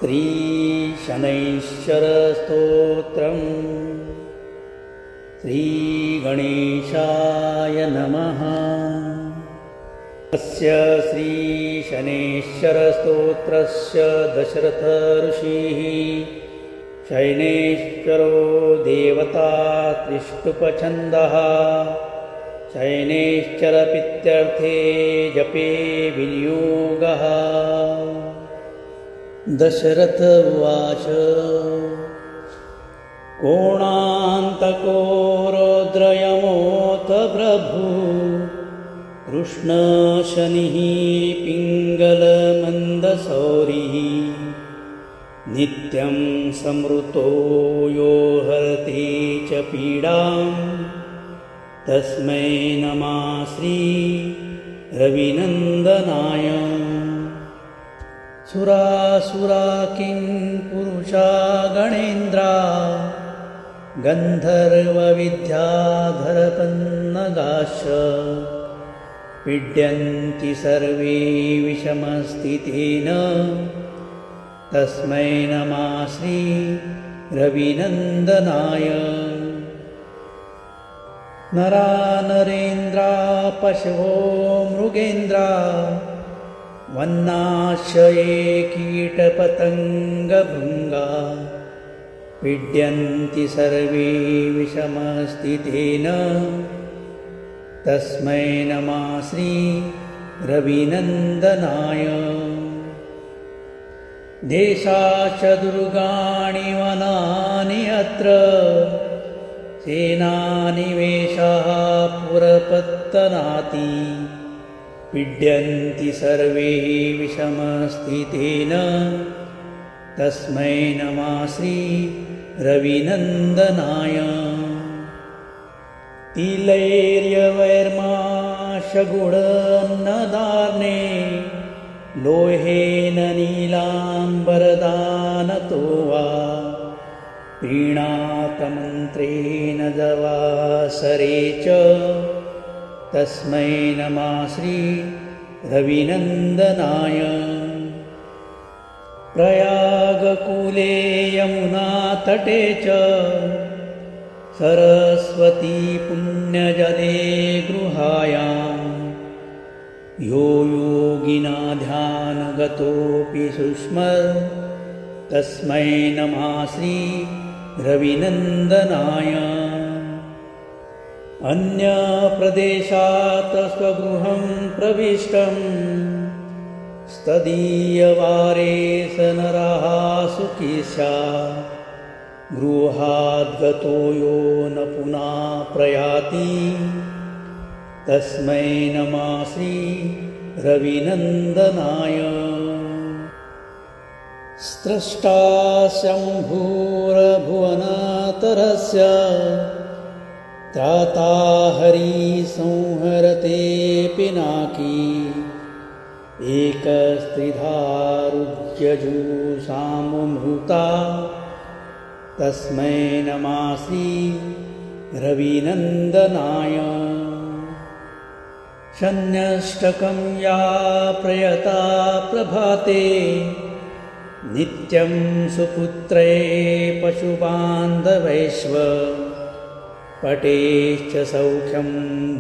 श्रीशनैश्चरस्तोत्रम् श्रीगणेशाय नमः। अस्य श्रीशनैश्चरस्तोत्रस्य दशरथ ऋषिः शनैश्चरो देवता त्रिष्टुपछन्दः शनैश्चरप्रीत्यर्थे जपे विनियोगः। दशरथ उवाच कोणान्तको रौद्रयमोऽथ प्रभु कृष्णशनिः पिङ्गलमन्दशौरिः नित्यं समृतो यो हरति च पीडां तस्मै नमः श्री रविनन्दनाय। सुरासुरा किं पुरुषा गणेन्द्रा गन्धर्वविद्याधरपन्नगाश्च पीड्यन्ति सर्वे विषमस्थितेन तस्मै नमः श्री रविनन्दनाय। नरा नरेन्द्रा पशवो मृगेन्द्रा वन्नाश्रये कीटपतङ्गभृङ्गा पीड्यन्ति सर्वे विषमस्थितेन तस्मै नमः श्री रविनन्दनाय। देशाश्च दुर्गाणि वनानि अत्र सेनानिवेशाः पुरपत्तनाति पीड्यन्ति सर्वे विषमस्थितेन तस्मै नमः श्री रविनन्दनाय। तिलैर्यवैर्माशगुणन्नदार्णे लोहेन नीलाम्बरदानतो वा प्रीणातमन्त्रेण जवासरे च तस्मै नमः श्री रविनन्दनाय। प्रयागकूले यमुनातटे च सरस्वती पुण्यजले गृहायां यो योगिना ध्यानगतोऽपि सुस्मर तस्मै नमः श्री रविनन्दनाय। अन्यप्रदेशात् स्वगृहं प्रविष्टं स्तदीयवारे स नरः सुखी स्यात् गृहाद्गतो यो न पुनः प्रयाति तस्मै नमः श्री रविनन्दनाय। स्रष्टा शम्भुर्भुवनतरस्य त्राता हरिसंहरते पिनाकी एकस्त्रिधारुज्यजुषाममृता तस्मै नमः श्री रविनन्दनाय। शन्यष्टकं या प्रयता प्रभाते नित्यं सुपुत्रे पशुबान्धवैश्व पटेश्च सौख्यं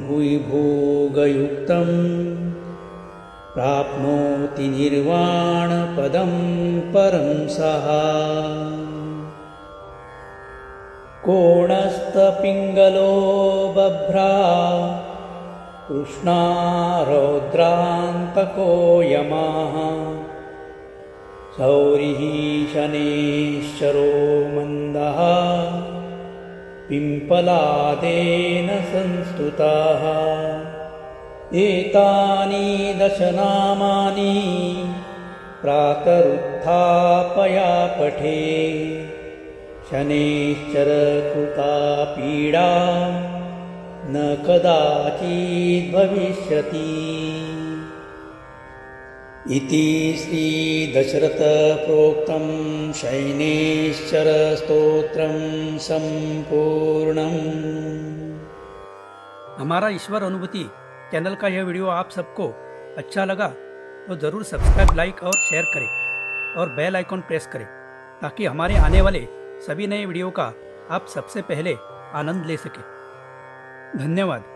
भुवि भोगयुक्तं प्राप्नोति निर्वाणपदं परं सः। कोणस्थपिङ्गलो बभ्रा कृष्णा रौद्रान्तको यमः शौरिः शनैश्चरो मन्दः पिम्पलादेन संस्तुतः। एतानि दशनामानि प्रातरुत्थापया पठे शनैश्चरकृता पीडा न कदाचित् भविष्यति। इति श्री दशरथ प्रोक्तं शनैश्चर स्तोत्रं संपूर्णम्। हमारा ईश्वर अनुभूति चैनल का यह वीडियो आप सबको अच्छा लगा तो ज़रूर सब्सक्राइब, लाइक और शेयर करें। और बेल आइकॉन प्रेस करें ताकि हमारे आने वाले सभी नए वीडियो का आप सबसे पहले आनंद ले सकें। धन्यवाद।